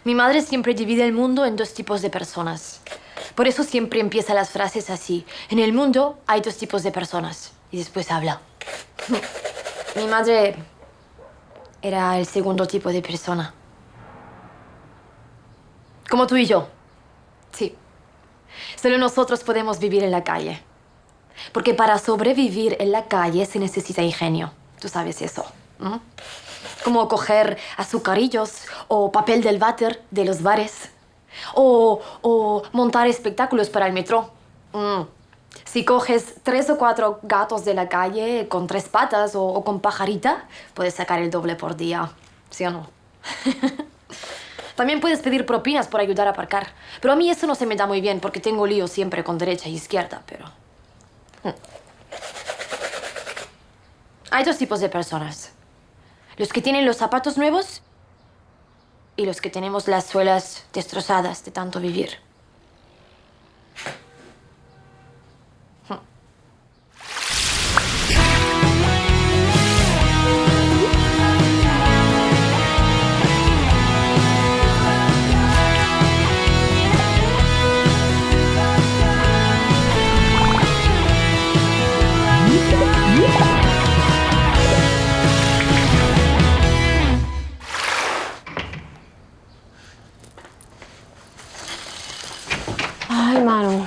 Mi madre siempre divide el mundo en dos tipos de personas. Por eso siempre empieza las frases así. En el mundo hay dos tipos de personas. Y después habla. Mi madre era el segundo tipo de persona. Como tú y yo. Sí. Solo nosotros podemos vivir en la calle. Porque para sobrevivir en la calle se necesita ingenio. Tú sabes eso. Como coger azucarillos o papel del váter de los bares. O montar espectáculos para el metro. Si coges 3 o 4 gatos de la calle con 3 patas o con pajarita, puedes sacar el doble por día. ¿Sí o no? También puedes pedir propinas por ayudar a aparcar. Pero a mí eso no se me da muy bien porque tengo lío siempre con derecha e izquierda, pero... Hay dos tipos de personas. Los que tienen los zapatos nuevos y los que tenemos las suelas destrozadas de tanto vivir. Ai, Manu.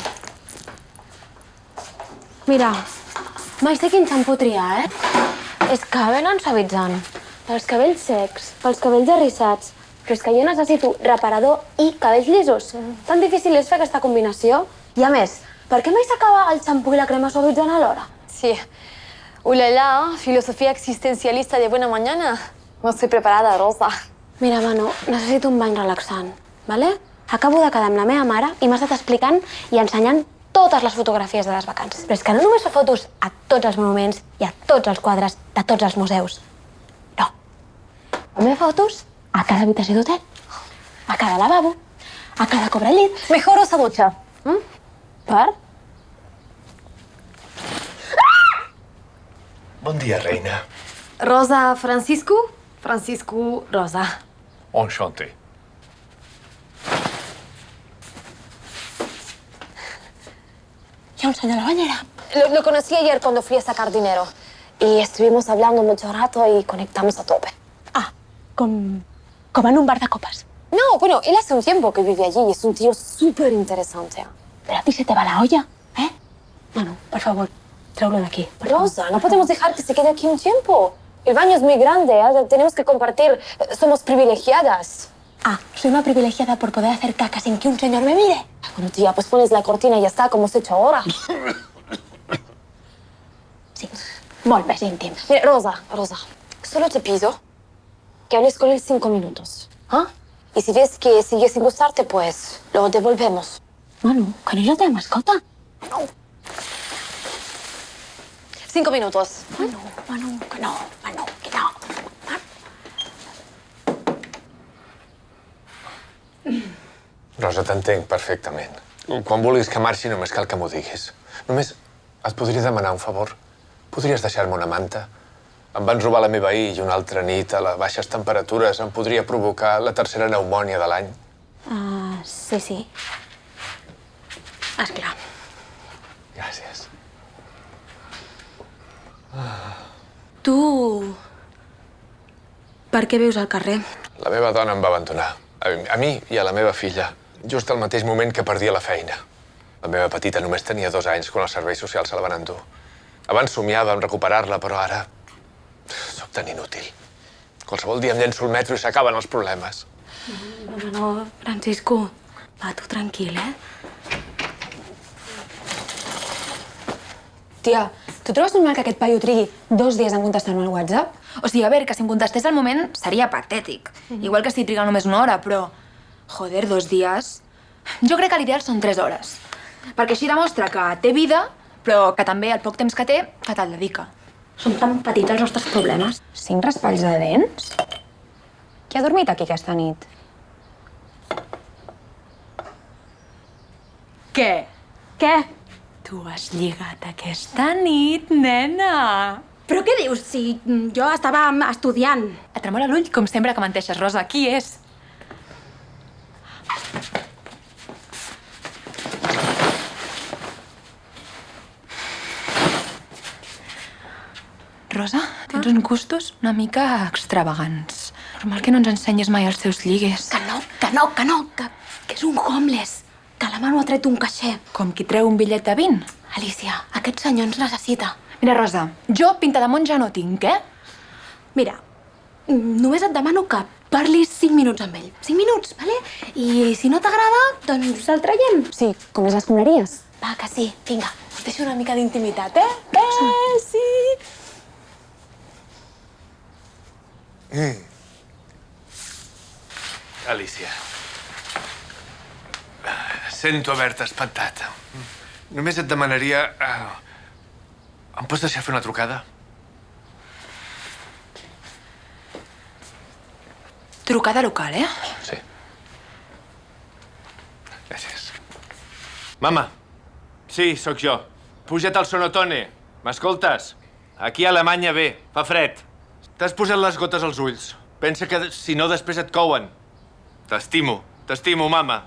Mira, mai sé quin xampú triar, És que venen suavitzant. Pels cabells secs, pels cabells arrissats. Però és que jo necessito reparador i cabells llisos. Tan difícil és fer aquesta combinació. I a més, per què mai s'acaba el xampú i la crema suavitzant alhora? Sí. Ulala, filosofía existencialista de buena mañana. No estoy preparada, Rosa. Mira, Manu, necessito un bany relaxant, ¿vale? Acabo de quedar amb la meva mare i m'ha estat explicant i ensenyant totes les fotografies de les vacances. Però és que no només fa fotos a tots els monuments i a tots els quadres de tots els museus. No. També fotos a cada habitació d'hotel, a cada lavabo, a cada cobrellit. Mejor Rosa ducha. Per? Bon dia, reina. Rosa Francisco, Francisco Rosa. Enchanté. Hi ha un senyor a la bañera. Lo conocí ayer cuando fui a sacar dinero. Y estuvimos hablando mucho rato y conectamos a tope. Ah, com en un bar de copes. No, bueno, él hace un tiempo que vive allí y es un tío súper interesante. Pero a ti se te va la olla, ¿eh? Manu, por favor, tráelo de aquí. Rosa, no podemos dejar que se quede aquí un tiempo. El baño es muy grande, tenemos que compartir. Somos privilegiadas. Ah, soy una privilegiada por poder hacer caca sin que un señor me mire. Bueno, tía, pues pones la cortina y ya está, como has hecho ahora. Sí, molt més íntim. Mira, Rosa, solo te pido que hables con él 5 minutos. ¿Ah? Y si ves que sigue sin gustarte, pues lo devolvemos. Manu, que no és la teva mascota. No. 5 minutos. Manu, que no, Manu, que no. Rosa, t'entenc perfectament. Quan vulguis que marxi, només cal que m'ho diguis. Només et podria demanar un favor? Podries deixar-me una manta? Em van robar la meva ahir i una altra nit a les baixes temperatures em podria provocar la tercera pneumònia de l'any. Sí. Esclar. Gràcies. Tu... Per què vius al carrer? La meva dona em va abandonar. A mi i a la meva filla. Just al mateix moment que perdia la feina. La meva petita només tenia 2 anys quan els serveis socials se la van endur. Abans somiava en recuperar-la, però ara... Soc tan inútil. Qualsevol dia em llenço al metro i s'acaben els problemes. No, Francisco. Va, tu tranquil, Tia, tu trobes normal que aquest paio trigui 2 dies en contestar-me al WhatsApp? O sigui, a veure, que si em contestés al moment seria patètic. Igual que si triga només 1 hora, però... Joder, 2 dies... Jo crec que l'ideal són 3 hores. Perquè així demostra que té vida, però que també el poc temps que té, que te'l dedica. Són tan petits els nostres problemes. 5 raspalls de dents? Qui ha dormit aquí aquesta nit? Què? Què? Tu has lligat aquesta nit, nena. Però què dius? Si jo estava estudiant. Et tremola l'ull, com sempre que menteixes, Rosa. Qui és? Rosa, tens uns gustos una mica extravagants. Normal que no ens ensenyes mai els teus lligues. Que és un homeless. Que la mano ha tret un caixer. Com qui treu un bitllet de 20. Alicia, aquest senyor ens necessita. Mira, Rosa, jo pinta de monja no tinc, eh? Mira, només et demano que parlis 5 minuts amb ell. 5 minuts, vale? I si no t'agrada, doncs el traiem. Sí, com les escombraries. Va, que sí. Vinga, us deixo una mica d'intimitat, eh? Sí. Alicia. Sento haver-te espantat. Només et demanaria... Em pots deixar fer una trucada? Trucada local, eh? Sí. Gràcies. Mama. Sí, sóc jo. Puja't al sonotone. M'escoltes? Aquí a Alemanya bé, fa fred. T'has posat les gotes als ulls. Pensa que, si no, després et couen. T'estimo, mama.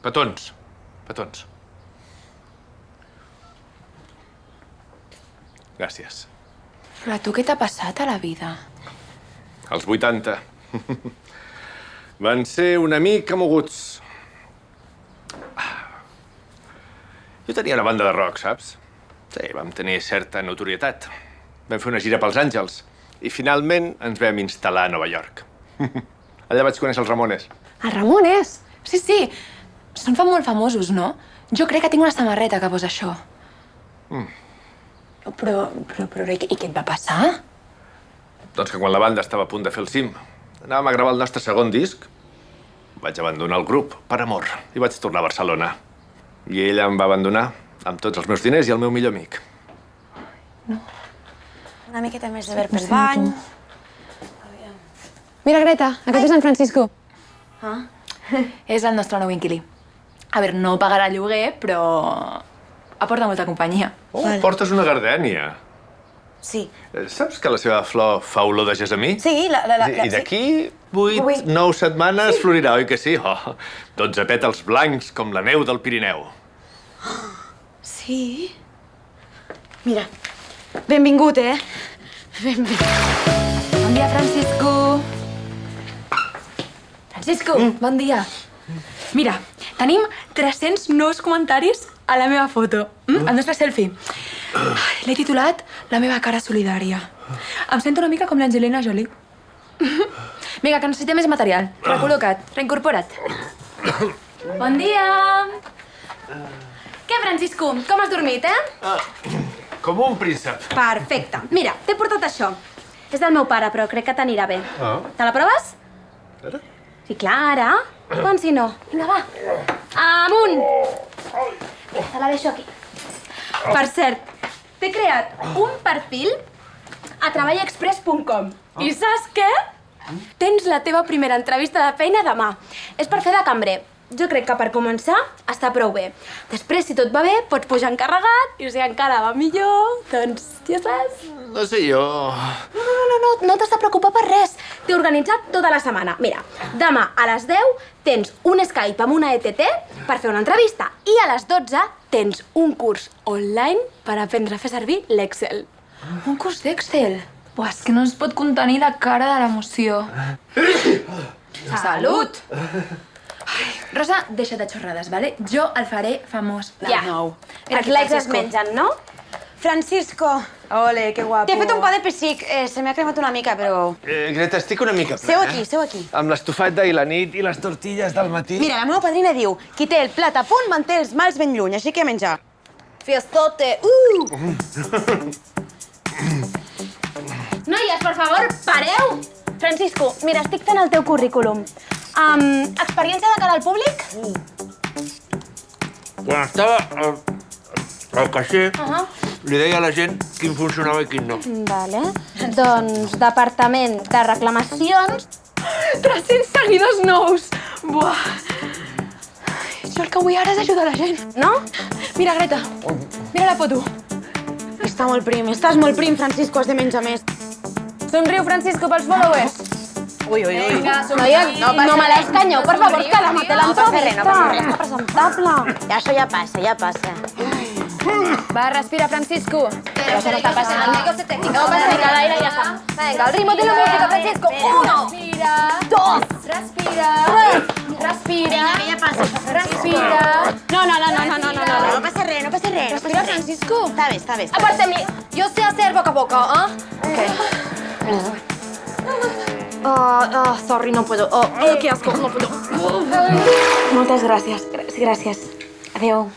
Petons. Gràcies. Però a tu què t'ha passat a la vida? Als 80. Van ser una mica moguts. Jo tenia una banda de rock, saps? Sí, vam tenir certa notorietat. Vam fer una gira pels Àngels. I finalment ens vam instal·lar a Nova York. Allà vaig conèixer els Ramones. Els Ramones? Sí. Són molt famosos, no? Jo crec que tinc una samarreta que posa això. Però i què et va passar? Doncs que quan la banda estava a punt de fer el cim, anàvem a gravar el nostre segon disc, vaig abandonar el grup per amor i vaig tornar a Barcelona. I ella em va abandonar amb tots els meus diners i el meu millor amic. Una miqueta més de ver pel bany. Mira, Greta, aquest és en Francisco. És el nostre nou inquilí. A veure, no pagarà lloguer, però aporta molta companyia. Oh, portes una gardènia. Sí. Saps que la seva flor fa olor de gessamí? Sí, I d'aquí 8, 9 setmanes florirà, oi que sí? Oh, 12 pètals blancs com la neu del Pirineu. Sí? Mira, benvingut, eh? Benvingut. Bon dia, Francisco. Francisco, bon dia. Mira, tenim 300 nous comentaris a la meva foto. El nostre selfie. L'he titulat La meva cara solidària. Em sento una mica com l'Angelina Jolie. Vinga, que necessitem més material. Recol·loca't, reincorpora't. Bon dia! Què, Francisco? Com has dormit, eh? Com un príncep. Perfecte. Mira, t'he portat això. És del meu pare, però crec que t'anirà bé. Te la proves? Ara? Sí, clar, ara. Quan si no? Vinga, va. Amunt! Te la deixo aquí. Per cert, t'he creat un perfil a treballexpress.com. I saps què? Tens la teva primera entrevista de feina demà. És per fer de cambrer. Jo crec que per començar està prou bé. Després, si tot va bé, pots pujar encarregat i si encara va millor, doncs ja saps. No sé jo... No t'has de preocupar per res. T'he organitzat tota la setmana. Mira, demà a les 10 tens un Skype amb una ETT per fer una entrevista i a les 12 tens un curs online per aprendre a fer servir l'Excel. Un curs d'Excel? Buah, és que no es pot contenir la cara de l'emoció. Salut! Ai, Rosa, deixa't de xorrades, vale? Jo el faré famós de nou. Els likes es mengen, no? Francisco. Ole, que guapo. T'he fet un pa de pessic. Se m'ha cremat una mica, però... Greta, estic una mica ple, Seu aquí. Amb l'estofeta i la nit i les tortilles del matí. Mira, la meva padrina diu, qui té el plat a punt manté els mals ben lluny, així que a menjar. Fiestote. Noies, per favor, pareu! Francisco, mira, estic fent el teu currículum. Experiència de cara al públic? Quan estava al caixer, li deia a la gent quin funcionava i quin no. Vale. Doncs, departament de reclamacions... 300 seguidors nous! Buah! Jo el que vull ara és ajudar la gent. No? Mira, Greta, mira la foto. Està molt prim, estàs molt prim, Francisco, has de menjar més. Somriu, Francisco, pels followers. Ui, ui, ui. Noia, no me l'escanyeu, per favor, que la Maté l'entrevista. no passa res. És presentable. Ja, això ja passa, ja passa. Va, respira, Francisco. Però això no està passant. No passa res, l'aire ja està. Venga, al ritmo de la música, Francisco. 1, respira. 2, respira. 3, respira. Vinga, que ja passa. Respira. No. No passa res, no passa res. Respira, Francisco. Està bé. Aparte, yo sé hacer boca a boca, ¿ah? Sorry, no puedo. Qué asco, no puedo. Moltes gràcies, gràcies. Adéu.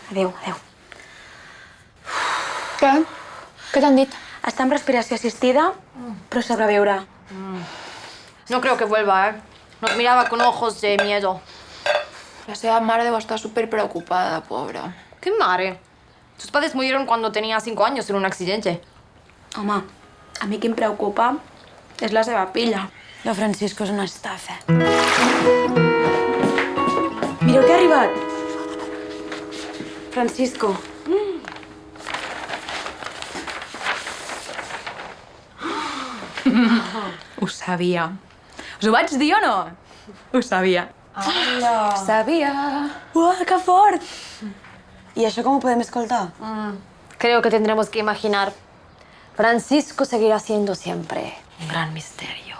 Què? Què t'han dit? Està amb respiració assistida, però sobreviurà. No creo que vuelva, ¿eh? Nos miraba con ojos de miedo. La seva mare deu estar súper preocupada, pobra. ¿Qué madre? Sus padres murieron cuando tenía 5 años en un accidente. Home, a mi qui em preocupa és la seva filla. La Francisco és una estafa. Mireu que ha arribat. Francisco. Ho sabia. Us ho vaig dir o no? Ho sabia. Sabia. Uah, que fort! I això com ho podem escoltar? Creo que tendremos que imaginar. Francisco seguirá siendo siempre un gran misterio.